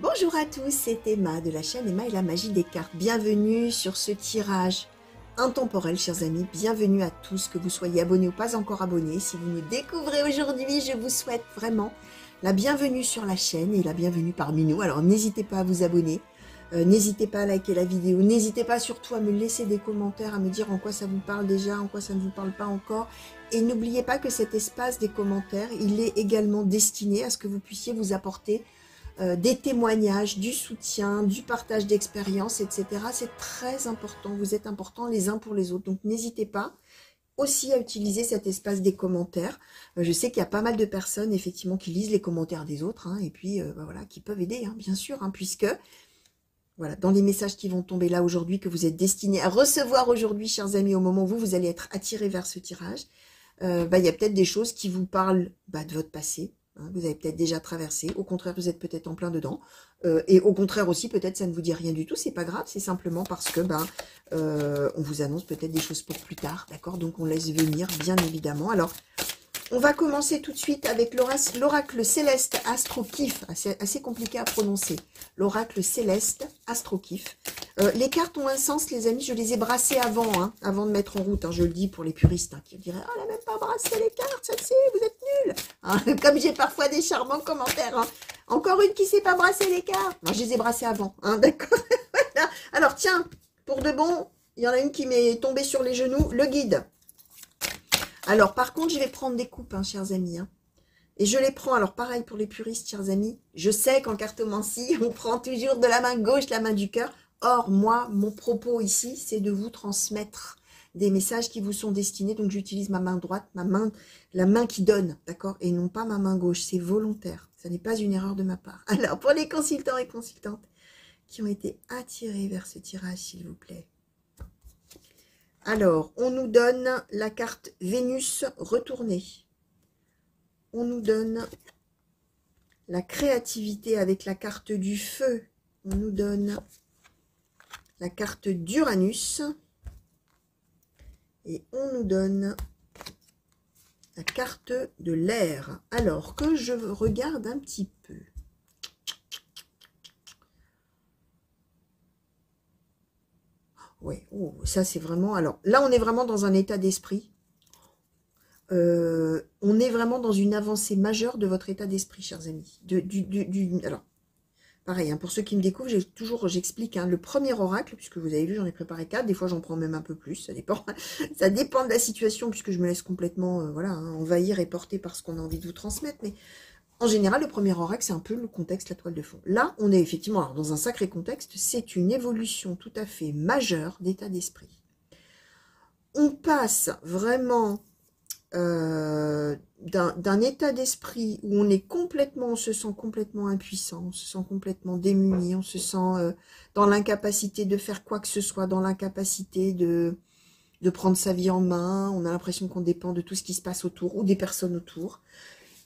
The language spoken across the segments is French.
Bonjour à tous, c'est Emma de la chaîne Emma et la magie des cartes. Bienvenue sur ce tirage intemporel, chers amis. Bienvenue à tous, que vous soyez abonnés ou pas encore abonnés. Si vous nous découvrez aujourd'hui, je vous souhaite vraiment la bienvenue sur la chaîne et la bienvenue parmi nous. Alors n'hésitez pas à vous abonner, n'hésitez pas à liker la vidéo, n'hésitez pas surtout à me laisser des commentaires, à me dire en quoi ça vous parle déjà, en quoi ça ne vous parle pas encore. Et n'oubliez pas que cet espace des commentaires, il est également destiné à ce que vous puissiez vous apporter des témoignages, du soutien, du partage d'expériences, etc. C'est très important, vous êtes importants les uns pour les autres. Donc n'hésitez pas aussi à utiliser cet espace des commentaires. Je sais qu'il y a pas mal de personnes effectivement qui lisent les commentaires des autres, hein, et puis voilà, qui peuvent aider, hein, bien sûr, hein, puisque voilà, dans les messages qui vont tomber là aujourd'hui, que vous êtes destinés à recevoir aujourd'hui, chers amis, au moment où vous allez être attirés vers ce tirage, il y a peut-être des choses qui vous parlent de votre passé. Vous avez peut-être déjà traversé, au contraire vous êtes peut-être en plein dedans, et au contraire aussi peut-être ça ne vous dit rien du tout, c'est pas grave, c'est simplement parce que on vous annonce peut-être des choses pour plus tard, d'accord? Donc on laisse venir, bien évidemment. Alors on va commencer tout de suite avec l'oracle céleste Astro-Kiff, assez compliqué à prononcer, l'oracle céleste Astro-Kiff. Les cartes ont un sens, les amis, je les ai brassées avant, hein, avant de mettre en route, hein, je le dis pour les puristes, hein, qui diraient « Ah, elle n'a même pas brassé les cartes, celle-ci, vous êtes nuls hein, !» Comme j'ai parfois des charmants commentaires, hein. Encore une qui ne sait pas brasser les cartes. Moi, je les ai brassées avant, hein, d'accord. Voilà. Alors, tiens, pour de bon, il y en a une qui m'est tombée sur les genoux, le guide. Alors, par contre, je vais prendre des coupes, hein, chers amis, hein. Et je les prends, alors pareil pour les puristes, chers amis, je sais qu'en cartomancie, on prend toujours de la main gauche, la main du cœur. Or, moi, mon propos ici, c'est de vous transmettre des messages qui vous sont destinés. Donc, j'utilise ma main droite, la main qui donne, d'accord? Et non pas ma main gauche, c'est volontaire. Ce n'est pas une erreur de ma part. Alors, pour les consultants et consultantes qui ont été attirés vers ce tirage, s'il vous plaît. Alors, on nous donne la carte Vénus retournée. On nous donne la créativité avec la carte du feu. On nous donne la carte d'Uranus. Et on nous donne la carte de l'air. Alors, que je regarde un petit peu. Ouais, oh, ça c'est vraiment... Alors, là, on est vraiment dans un état d'esprit. On est vraiment dans une avancée majeure de votre état d'esprit, chers amis. Alors, pareil, hein, pour ceux qui me découvrent, j'explique, hein, le premier oracle, puisque vous avez vu, j'en ai préparé 4, des fois j'en prends même un peu plus, ça dépend, ça dépend de la situation, puisque je me laisse complètement voilà, hein, envahir et porter par ce qu'on a envie de vous transmettre, mais en général, le premier oracle, c'est un peu le contexte, la toile de fond. Là, on est effectivement alors, dans un sacré contexte, c'est une évolution tout à fait majeure d'état d'esprit. On passe vraiment d'un état d'esprit où on se sent complètement impuissant, on se sent complètement démuni, on se sent dans l'incapacité de faire quoi que ce soit, dans l'incapacité de prendre sa vie en main, on a l'impression qu'on dépend de tout ce qui se passe autour ou des personnes autour.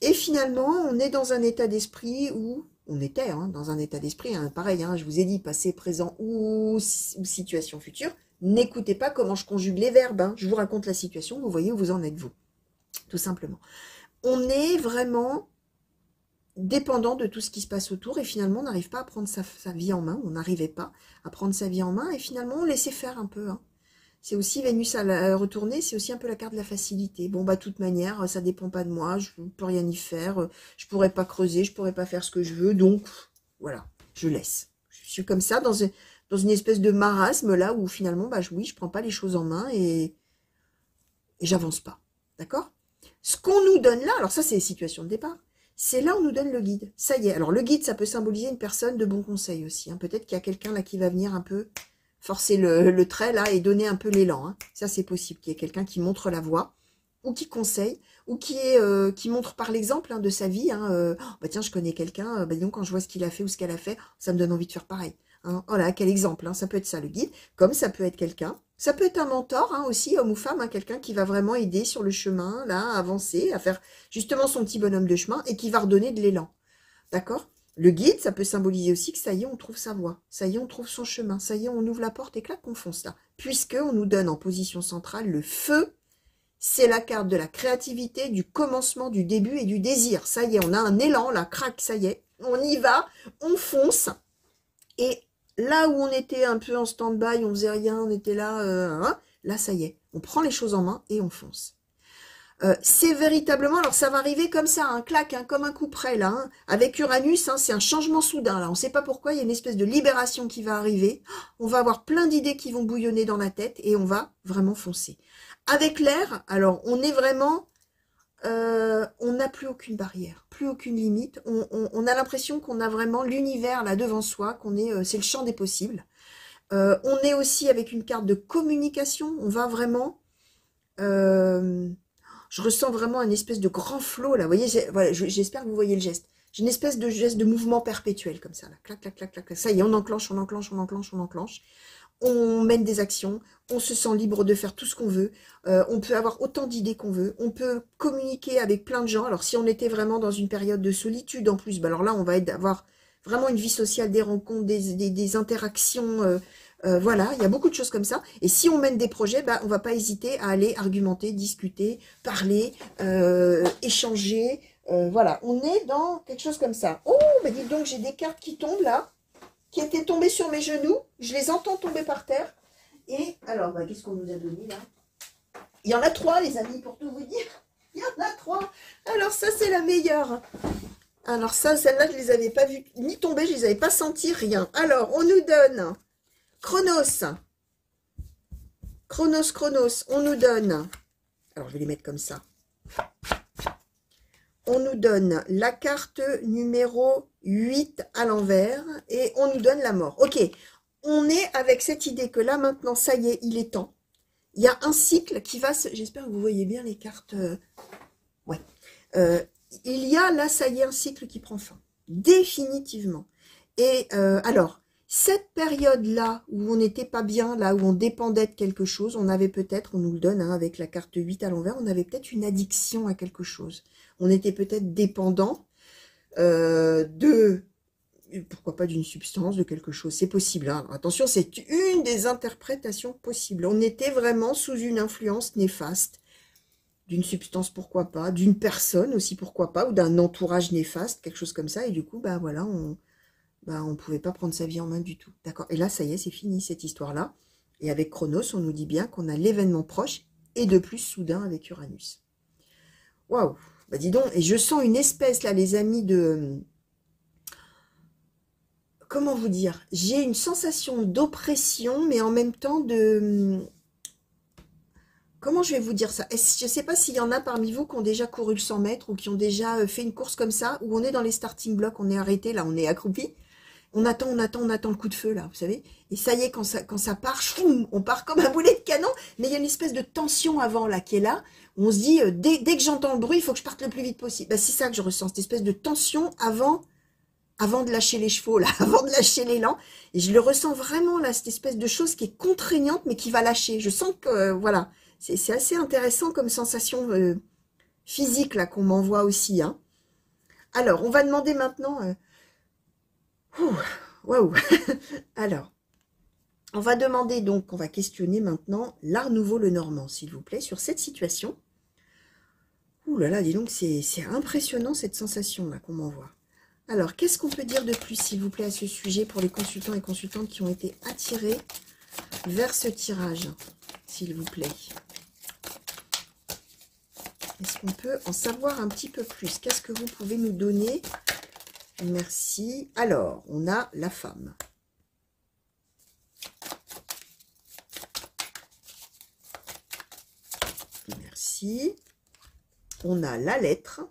Et finalement, on est dans un état d'esprit où, on était hein, dans un état d'esprit, hein, pareil, hein, je vous ai dit, passé, présent ou situation future, n'écoutez pas comment je conjugue les verbes, hein, je vous raconte la situation, vous voyez où vous en êtes vous. Tout simplement. On est vraiment dépendant de tout ce qui se passe autour et finalement on n'arrive pas à prendre sa vie en main, on n'arrivait pas à prendre sa vie en main et finalement on laissait faire un peu. Hein. C'est aussi Vénus à la retournée, c'est aussi un peu la carte de la facilité. Bon, de toute manière, ça dépend pas de moi, je ne peux rien y faire, je pourrais pas creuser, je pourrais pas faire ce que je veux, donc voilà, je laisse. Je suis comme ça dans une espèce de marasme là où finalement, oui, je prends pas les choses en main et j'avance pas. D'accord ? Ce qu'on nous donne là, alors ça c'est les situations de départ, c'est là où on nous donne le guide. Ça y est, alors le guide ça peut symboliser une personne de bon conseil aussi. Hein. Peut-être qu'il y a quelqu'un là qui va venir un peu forcer le trait là et donner un peu l'élan. Hein. Ça c'est possible, qu'il y ait quelqu'un qui montre la voie, ou qui conseille, ou qui montre par l'exemple hein, de sa vie. Hein, tiens, je connais quelqu'un, donc quand je vois ce qu'il a fait ou ce qu'elle a fait, ça me donne envie de faire pareil. Hein. Voilà, quel exemple, hein. Ça peut être ça le guide, comme ça peut être quelqu'un Ça peut être un mentor hein, aussi, homme ou femme, hein, quelqu'un qui va vraiment aider sur le chemin, là, à avancer, à faire justement son petit bonhomme de chemin et qui va redonner de l'élan. D'accord? Le guide, ça peut symboliser aussi que ça y est, on trouve sa voie. Ça y est, on trouve son chemin. Ça y est, on ouvre la porte et clac, on fonce là. Puisqu'on nous donne en position centrale le feu. C'est la carte de la créativité, du commencement, du début et du désir. Ça y est, on a un élan, là, crac, ça y est. On y va, on fonce. Et là où on était un peu en stand-by, on faisait rien, on était là, là, ça y est. On prend les choses en main et on fonce. C'est véritablement, alors ça va arriver comme ça, un claque, hein, comme un coup près là, hein. Avec Uranus, hein, c'est un changement soudain là, on ne sait pas pourquoi, il y a une espèce de libération qui va arriver, on va avoir plein d'idées qui vont bouillonner dans la tête et on va vraiment foncer. Avec l'air, alors on est vraiment, on n'a plus aucune barrière, plus aucune limite, on a l'impression qu'on a vraiment l'univers là devant soi, qu'on est, c'est le champ des possibles. On est aussi avec une carte de communication, on va vraiment... je ressens vraiment une espèce de grand flot là, vous voyez, voilà, j'espère que vous voyez le geste. J'ai une espèce de geste de mouvement perpétuel comme ça, là. Clac, clac, clac, clac, clac. Ça y est, on enclenche, on enclenche, on enclenche, on enclenche. On mène des actions, on se sent libre de faire tout ce qu'on veut, on peut avoir autant d'idées qu'on veut, on peut communiquer avec plein de gens. Alors si on était vraiment dans une période de solitude en plus, bah alors là on va avoir vraiment une vie sociale, des rencontres, des interactions, voilà, il y a beaucoup de choses comme ça. Et si on mène des projets, bah, on va pas hésiter à aller argumenter, discuter, parler, échanger. Voilà, on est dans quelque chose comme ça. Oh, bah dites donc, j'ai des cartes qui tombent là, qui étaient tombées sur mes genoux. Je les entends tomber par terre. Et alors, bah, qu'est-ce qu'on nous a donné là? Il y en a 3, les amis, pour tout vous dire. Il y en a 3. Alors ça, c'est la meilleure. Alors ça, celle-là, je les avais pas vues ni tomber, je les avais pas senties, rien. Alors, on nous donne... Chronos, Chronos, on nous donne, alors je vais les mettre comme ça, on nous donne la carte numéro 8 à l'envers et on nous donne la mort. Ok, on est avec cette idée que là maintenant, ça y est, il est temps. Il y a un cycle qui va se... J'espère que vous voyez bien les cartes. Ouais. Il y a là, ça y est, un cycle qui prend fin. Définitivement. Et alors... Cette période-là, où on n'était pas bien, là où on dépendait de quelque chose, on avait peut-être, on nous le donne hein, avec la carte 8 à l'envers, on avait peut-être une addiction à quelque chose. On était peut-être dépendant de, pourquoi pas d'une substance, de quelque chose. C'est possible. Hein. Attention, c'est une des interprétations possibles. On était vraiment sous une influence néfaste d'une substance, pourquoi pas, d'une personne aussi, pourquoi pas, ou d'un entourage néfaste, quelque chose comme ça. Et du coup, bah voilà, on ne pouvait pas prendre sa vie en main du tout. D'accord. Et là, ça y est, c'est fini cette histoire-là. Et avec Chronos, on nous dit bien qu'on a l'événement proche et de plus soudain avec Uranus. Waouh. Bah dis donc, et je sens une espèce, là, les amis, de... Comment vous dire? J'ai une sensation d'oppression, mais en même temps de... Comment je vais vous dire ça? Je ne sais pas s'il y en a parmi vous qui ont déjà couru le 100 mètres ou qui ont déjà fait une course comme ça, où on est dans les starting blocks, on est arrêté, là, on est accroupi. On attend le coup de feu, là, vous savez. Et ça y est, quand ça part, choum, on part comme un boulet de canon. Mais il y a une espèce de tension avant, là, qui est là. Où on se dit, dès que j'entends le bruit, il faut que je parte le plus vite possible. Bah, c'est ça que je ressens, cette espèce de tension avant de lâcher les chevaux, là, avant de lâcher l'élan. Et je le ressens vraiment, là, cette espèce de chose qui est contraignante, mais qui va lâcher. Je sens que, voilà, c'est assez intéressant comme sensation physique, là, qu'on m'envoie aussi. Hein. Alors, on va demander maintenant... Waouh. Alors, on va demander donc, on va questionner maintenant l'Art Nouveau le Normand, s'il vous plaît, sur cette situation. Ouh là là, dis donc, c'est impressionnant cette sensation-là qu'on m'envoie. Alors, qu'est-ce qu'on peut dire de plus, s'il vous plaît, à ce sujet pour les consultants et consultantes qui ont été attirés vers ce tirage, s'il vous plaît? Est-ce qu'on peut en savoir un petit peu plus? Qu'est-ce que vous pouvez nous donner? Merci. Alors, on a la femme. Merci. On a la lettre.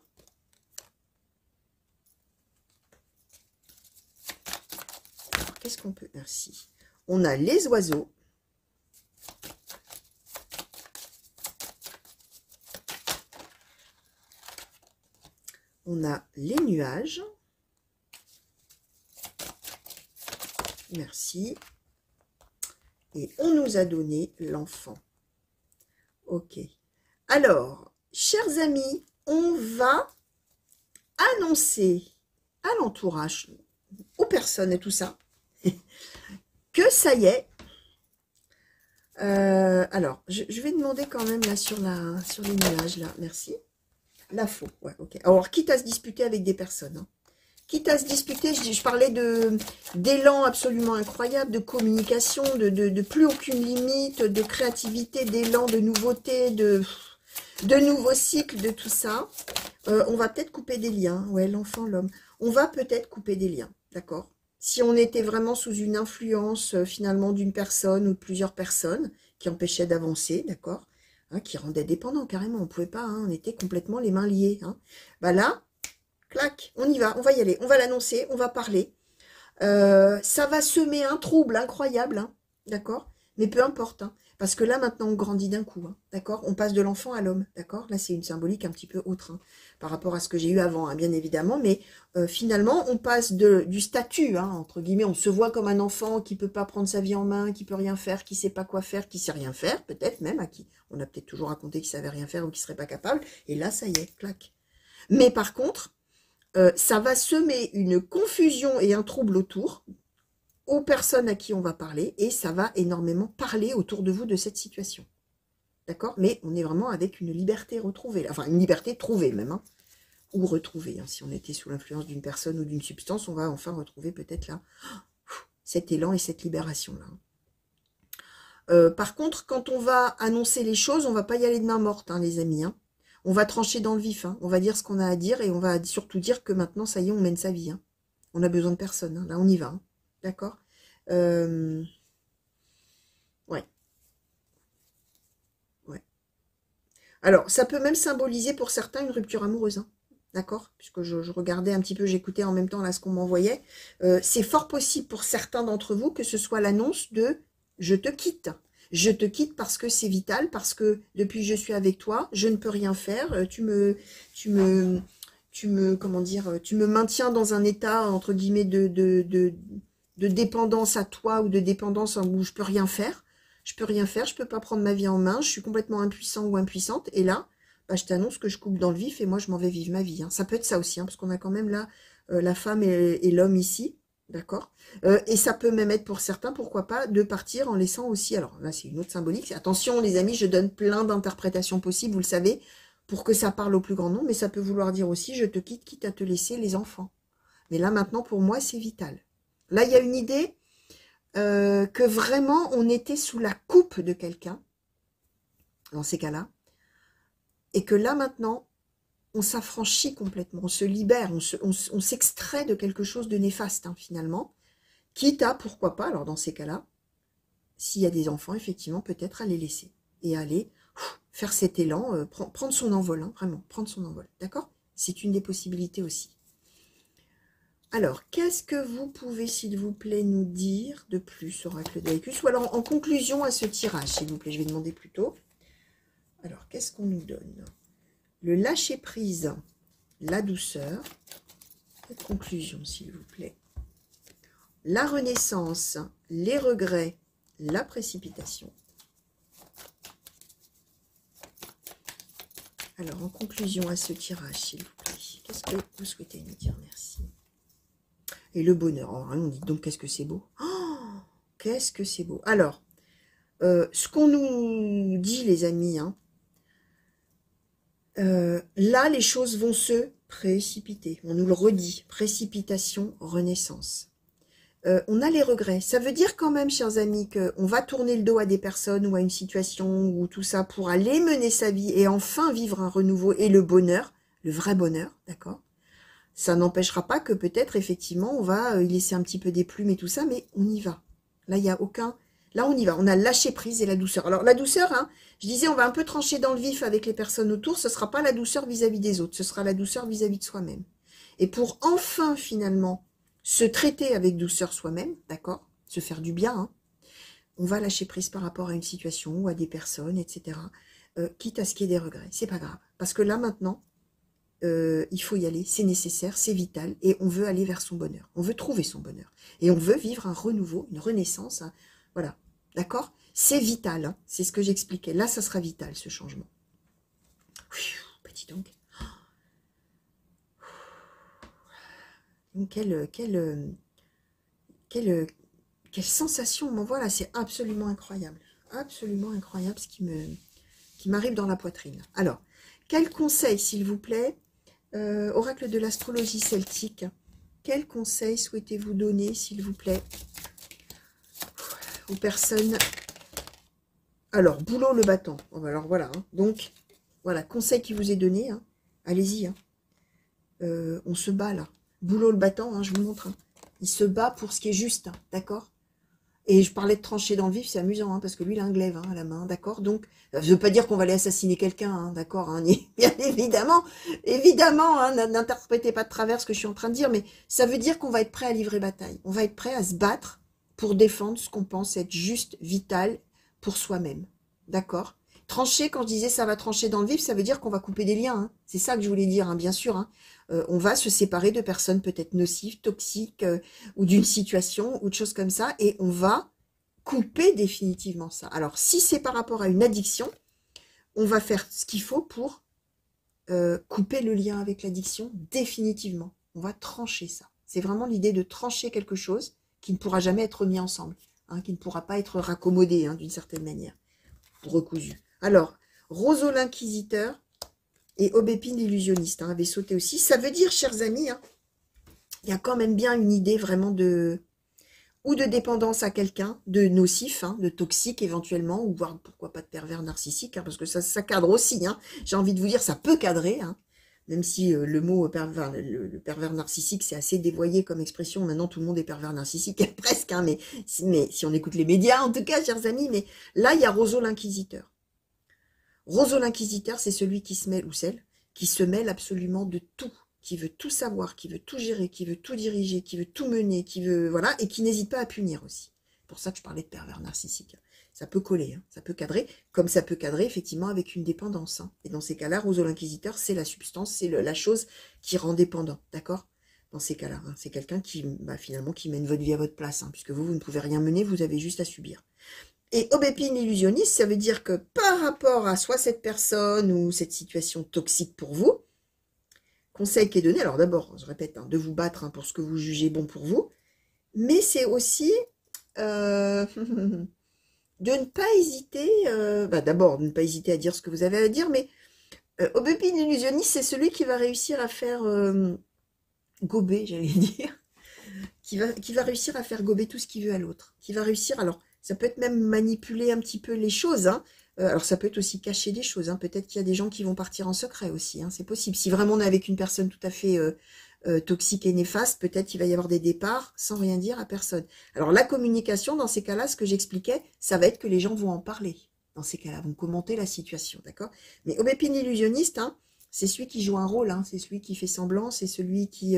Qu'est-ce qu'on peut... Merci. On a les oiseaux. On a les nuages. Merci. Et on nous a donné l'enfant. Ok. Alors, chers amis, on va annoncer à l'entourage, aux personnes et tout ça, que ça y est. Alors, je vais demander quand même là sur les nuages, là, merci. La faux, ouais, ok. Alors, quitte à se disputer avec des personnes, hein. Quitte à se disputer, je parlais d'élan absolument incroyable, de communication, de plus aucune limite, de créativité, d'élan, de nouveauté, de nouveaux cycles, de tout ça. On va peut-être couper des liens, ouais, l'enfant, l'homme. On va peut-être couper des liens, d'accord? Si on était vraiment sous une influence finalement d'une personne ou de plusieurs personnes qui empêchaient d'avancer, d'accord, hein, qui rendaient dépendants carrément, on ne pouvait pas, hein, on était complètement les mains liées. Hein. Bah là, clac, on y va, on va y aller, on va l'annoncer, on va parler. Ça va semer un trouble incroyable, hein, d'accord, mais peu importe, hein, parce que là maintenant on grandit d'un coup, hein, d'accord, on passe de l'enfant à l'homme, d'accord, là c'est une symbolique un petit peu autre, hein, par rapport à ce que j'ai eu avant, hein, bien évidemment, mais finalement on passe du statut, hein, entre guillemets, on se voit comme un enfant qui peut pas prendre sa vie en main, qui peut rien faire, qui sait pas quoi faire, qui sait rien faire, peut-être même, à qui on a peut-être toujours raconté qu'il savait rien faire ou qu'il serait pas capable, et là ça y est, clac. Mais par contre, ça va semer une confusion et un trouble autour, aux personnes à qui on va parler, et ça va énormément parler autour de vous de cette situation. D'accord? Mais on est vraiment avec une liberté retrouvée, là. Enfin une liberté trouvée même, hein, ou retrouvée. Hein. Si on était sous l'influence d'une personne ou d'une substance, on va enfin retrouver peut-être là cet élan et cette libération-là. Par contre, quand on va annoncer les choses, on va pas y aller de main morte, hein, les amis, hein. On va trancher dans le vif, hein. On va dire ce qu'on a à dire et on va surtout dire que maintenant, ça y est, on mène sa vie. Hein. On a besoin de personne. Hein. Là, on y va. Hein. D'accord ouais. Ouais. Alors, ça peut même symboliser pour certains une rupture amoureuse. Hein. D'accord puisque je regardais un petit peu, j'écoutais en même temps là ce qu'on m'envoyait. C'est fort possible pour certains d'entre vous que ce soit l'annonce de « je te quitte ». Je te quitte parce que c'est vital, parce que depuis que je suis avec toi, je ne peux rien faire. Comment dire, tu me maintiens dans un état, entre guillemets, de dépendance à toi ou de dépendance où je peux rien faire. Je peux rien faire, je peux pas prendre ma vie en main, je suis complètement impuissant ou impuissante. Et là, bah, je t'annonce que je coupe dans le vif et moi, je m'en vais vivre ma vie. Hein. Ça peut être ça aussi, hein, parce qu'on a quand même là la femme et l'homme ici. D'accord et ça peut même être pour certains, pourquoi pas, de partir en laissant aussi, alors là c'est une autre symbolique, attention les amis, je donne plein d'interprétations possibles, vous le savez, pour que ça parle au plus grand nombre, mais ça peut vouloir dire aussi, je te quitte, quitte à te laisser les enfants. Mais là maintenant, pour moi, c'est vital. Là, il y a une idée que vraiment, on était sous la coupe de quelqu'un, dans ces cas-là, et que là maintenant, on s'affranchit complètement, on se libère, on s'extrait de quelque chose de néfaste, hein, finalement, quitte à, pourquoi pas, alors dans ces cas-là, s'il y a des enfants, effectivement, peut-être à les laisser, et aller faire cet élan, prendre son envol, hein, vraiment, prendre son envol, d'accord? C'est une des possibilités aussi. Alors, qu'est-ce que vous pouvez, s'il vous plaît, nous dire de plus, oracle d'Aicus, ou alors en conclusion à ce tirage, s'il vous plaît, je vais demander plutôt. Alors, qu'est-ce qu'on nous donne? Le lâcher-prise, la douceur. Conclusion, s'il vous plaît. La renaissance, les regrets, la précipitation. Alors, en conclusion à ce tirage, s'il vous plaît, qu'est-ce que vous souhaitez nous dire? Merci. Et le bonheur. Alors, on dit donc, qu'est-ce que c'est beau? Oh, qu'est-ce que c'est beau. Alors, ce qu'on nous dit, les amis, hein, là, les choses vont se précipiter. On nous le redit. Précipitation, renaissance. On a les regrets. Ça veut dire quand même, chers amis, qu'on va tourner le dos à des personnes ou à une situation ou tout ça pour aller mener sa vie et enfin vivre un renouveau et le bonheur, le vrai bonheur, d'accord? Ça n'empêchera pas que peut-être, effectivement, on va y laisser un petit peu des plumes et tout ça, mais on y va. Là, il n'y a aucun... Là, on y va. On a lâché prise et la douceur. Alors, la douceur, hein, je disais, on va un peu trancher dans le vif avec les personnes autour. Ce ne sera pas la douceur vis-à-vis des autres. Ce sera la douceur vis-à-vis de soi-même. Et pour enfin, finalement, se traiter avec douceur soi-même, d'accord, se faire du bien, hein, on va lâcher prise par rapport à une situation ou à des personnes, etc. Quitte à ce qu'il y ait des regrets. C'est pas grave. Parce que là, maintenant, il faut y aller, c'est nécessaire, c'est vital, et on veut aller vers son bonheur. On veut trouver son bonheur. Et on veut vivre un renouveau, une renaissance, hein, voilà, D'accord? C'est vital, hein. C'est ce que j'expliquais. Là, ça sera vital, ce changement. Petit donc. Donc, quelle sensation on m'envoie là, c'est absolument incroyable. Absolument incroyable ce qui m'arrive dans la poitrine. Alors, quel conseil, s'il vous plaît, oracle de l'astrologie celtique, quel conseil souhaitez-vous donner, s'il vous plaît, aux personnes? Alors, boulot le bâton. Alors voilà, hein. Donc, voilà, conseil qui vous est donné, hein. Allez-y, hein. On se bat là. Boulot le battant, hein, je vous montre. Hein. Il se bat pour ce qui est juste, hein, d'accord? Et je parlais de trancher dans le vif, c'est amusant, hein, parce que lui, il a un glaive à la main, d'accord? Donc, ça ne veut pas dire qu'on va aller assassiner quelqu'un, hein, d'accord? Hein, bien évidemment, hein, n'interprétez pas de travers ce que je suis en train de dire, mais ça veut dire qu'on va être prêt à livrer bataille. On va être prêt à se battre pour défendre ce qu'on pense être juste, vital pour soi-même, d'accord? Trancher, quand je disais ça va trancher dans le vif, ça veut dire qu'on va couper des liens, hein. C'est ça que je voulais dire, hein, bien sûr, hein. On va se séparer de personnes peut-être nocives, toxiques, ou d'une situation, ou de choses comme ça, et on va couper définitivement ça. Alors, si c'est par rapport à une addiction, on va faire ce qu'il faut pour couper le lien avec l'addiction définitivement. On va trancher ça. C'est vraiment l'idée de trancher quelque chose qui ne pourra jamais être mis ensemble, hein, qui ne pourra pas être raccommodé, hein, d'une certaine manière, recousu. Alors, Roseau l'Inquisiteur et Aubépine l'illusionniste, hein, avait sauté aussi. Ça veut dire, chers amis, hein, il y a quand même bien une idée vraiment de dépendance à quelqu'un, de nocif, hein, de toxique éventuellement, ou voire pourquoi pas de pervers narcissique, hein, parce que ça cadre aussi. Hein, j'ai envie de vous dire, ça peut cadrer, hein, même si le mot pervers, le pervers narcissique, c'est assez dévoyé comme expression. Maintenant, tout le monde est pervers narcissique, presque, hein, mais si on écoute les médias, en tout cas, chers amis, mais là, il y a Roseau l'Inquisiteur. Roseau l'Inquisiteur, c'est celui qui se mêle, ou celle, qui se mêle absolument de tout, qui veut tout savoir, qui veut tout gérer, qui veut tout diriger, qui veut tout mener, qui veut, voilà, et qui n'hésite pas à punir aussi. C'est pour ça que je parlais de pervers narcissique. Ça peut coller, hein, ça peut cadrer, comme ça peut cadrer effectivement avec une dépendance. Hein. Et dans ces cas-là, Roseau l'Inquisiteur, c'est la substance, c'est la chose qui rend dépendant, d'accord? Dans ces cas-là, hein, c'est quelqu'un qui, finalement, qui mène votre vie à votre place, hein, puisque vous ne pouvez rien mener, vous avez juste à subir. Et Aubépine illusionniste, ça veut dire que par rapport à soit cette personne ou cette situation toxique pour vous, conseil qui est donné, alors d'abord, je répète, hein, de vous battre, hein, pour ce que vous jugez bon pour vous, mais c'est aussi de ne pas hésiter, d'abord, de ne pas hésiter à dire ce que vous avez à dire, mais Aubépine illusionniste, c'est celui qui va réussir à faire gober, j'allais dire, qui va réussir à faire gober tout ce qu'il veut à l'autre, qui va réussir, alors, ça peut être même manipuler un petit peu les choses, hein. Alors ça peut être aussi cacher des choses, hein. Peut-être qu'il y a des gens qui vont partir en secret aussi, hein. C'est possible. Si vraiment on est avec une personne tout à fait toxique et néfaste, peut-être qu'il va y avoir des départs sans rien dire à personne. Alors la communication, dans ces cas-là, ce que j'expliquais, ça va être que les gens vont en parler. Dans ces cas-là, vont commenter la situation, d'accord? Mais Aubépine illusionniste, hein, c'est celui qui joue un rôle, hein. C'est celui qui fait semblant, c'est celui qui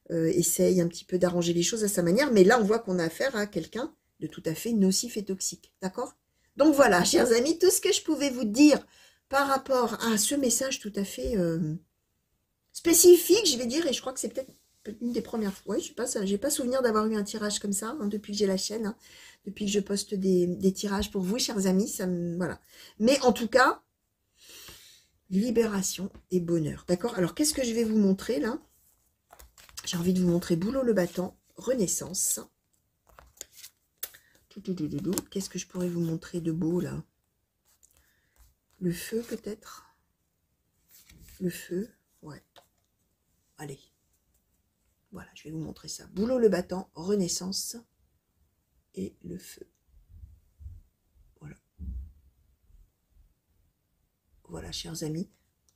essaye un petit peu d'arranger les choses à sa manière. Mais là, on voit qu'on a affaire à quelqu'un de tout à fait nocif et toxique, d'accord? Donc voilà, chers amis, tout ce que je pouvais vous dire par rapport à ce message tout à fait spécifique, je vais dire, et je crois que c'est peut-être une des premières fois, je sais pas, j'ai pas souvenir d'avoir eu un tirage comme ça, hein, depuis que j'ai la chaîne, hein, depuis que je poste des tirages pour vous, chers amis, ça me, voilà. Mais en tout cas, libération et bonheur, d'accord? Alors, qu'est-ce que je vais vous montrer, là? J'ai envie de vous montrer Boulot le battant, Renaissance. Qu'est-ce que je pourrais vous montrer de beau, là? Le feu, peut-être? Le feu, ouais. Allez. Voilà, je vais vous montrer ça. Boulot le battant, Renaissance et le feu. Voilà. Voilà, chers amis,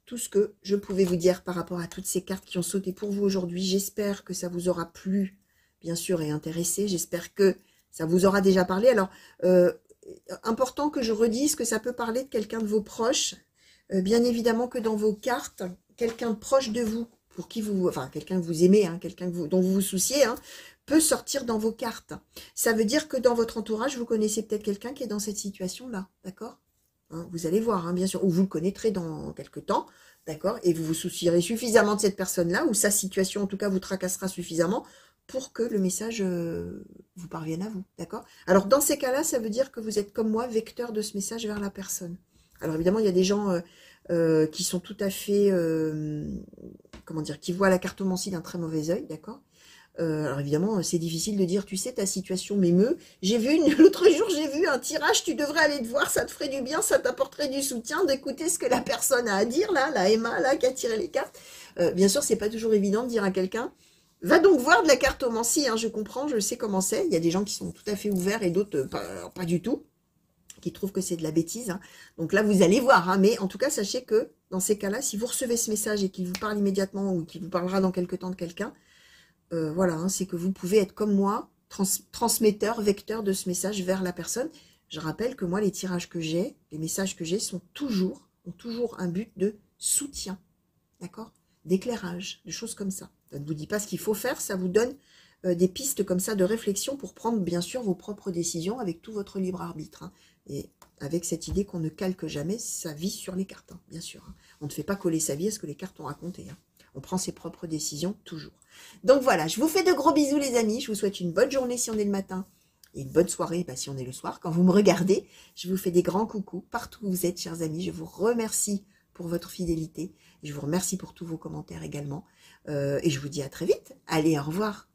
tout ce que je pouvais vous dire par rapport à toutes ces cartes qui ont sauté pour vous aujourd'hui. J'espère que ça vous aura plu, bien sûr, et intéressé. J'espère que ça vous aura déjà parlé. Alors, important que je redise que ça peut parler de quelqu'un de vos proches. Bien évidemment que dans vos cartes, quelqu'un de proche de vous, pour qui vous, enfin, quelqu'un que vous aimez, hein, quelqu'un dont vous vous souciez, hein, peut sortir dans vos cartes. Ça veut dire que dans votre entourage, vous connaissez peut-être quelqu'un qui est dans cette situation-là, d'accord? Hein, vous allez voir, hein, bien sûr, ou vous le connaîtrez dans quelques temps, d'accord? Et vous vous soucierez suffisamment de cette personne-là, ou sa situation, en tout cas, vous tracassera suffisamment pour que le message vous parvienne à vous, d'accord? Alors, dans ces cas-là, ça veut dire que vous êtes comme moi, vecteur de ce message vers la personne. Alors, évidemment, il y a des gens qui sont tout à fait, comment dire, qui voient la cartomancie d'un très mauvais œil, d'accord? Alors évidemment, c'est difficile de dire, tu sais, ta situation m'émeut. L'autre jour, j'ai vu un tirage, tu devrais aller te voir, ça te ferait du bien, ça t'apporterait du soutien, d'écouter ce que la personne a à dire, là, la Emma, là, qui a tiré les cartes. Bien sûr, c'est pas toujours évident de dire à quelqu'un, va donc voir de la cartomancie, hein, je comprends, je sais comment c'est. Il y a des gens qui sont tout à fait ouverts et d'autres pas du tout, qui trouvent que c'est de la bêtise, hein. Donc là, vous allez voir, hein, mais en tout cas, sachez que dans ces cas-là, si vous recevez ce message et qu'il vous parle immédiatement ou qu'il vous parlera dans quelque temps de quelqu'un, voilà, hein, c'est que vous pouvez être comme moi, transmetteur, vecteur de ce message vers la personne. Je rappelle que moi, les tirages que j'ai, les messages que j'ai ont toujours un but de soutien, d'accord? D'éclairage, de choses comme ça. Ça ne vous dit pas ce qu'il faut faire, ça vous donne des pistes comme ça de réflexion pour prendre bien sûr vos propres décisions avec tout votre libre arbitre, hein. Et avec cette idée qu'on ne calque jamais sa vie sur les cartes, hein, bien sûr, hein. On ne fait pas coller sa vie à ce que les cartes ont raconté, hein. On prend ses propres décisions, toujours. Donc voilà, je vous fais de gros bisous les amis. Je vous souhaite une bonne journée si on est le matin. Et une bonne soirée si on est le soir. Quand vous me regardez, je vous fais des grands coucous partout où vous êtes, chers amis. Je vous remercie pour votre fidélité. Et je vous remercie pour tous vos commentaires également. Et je vous dis à très vite. Allez, au revoir.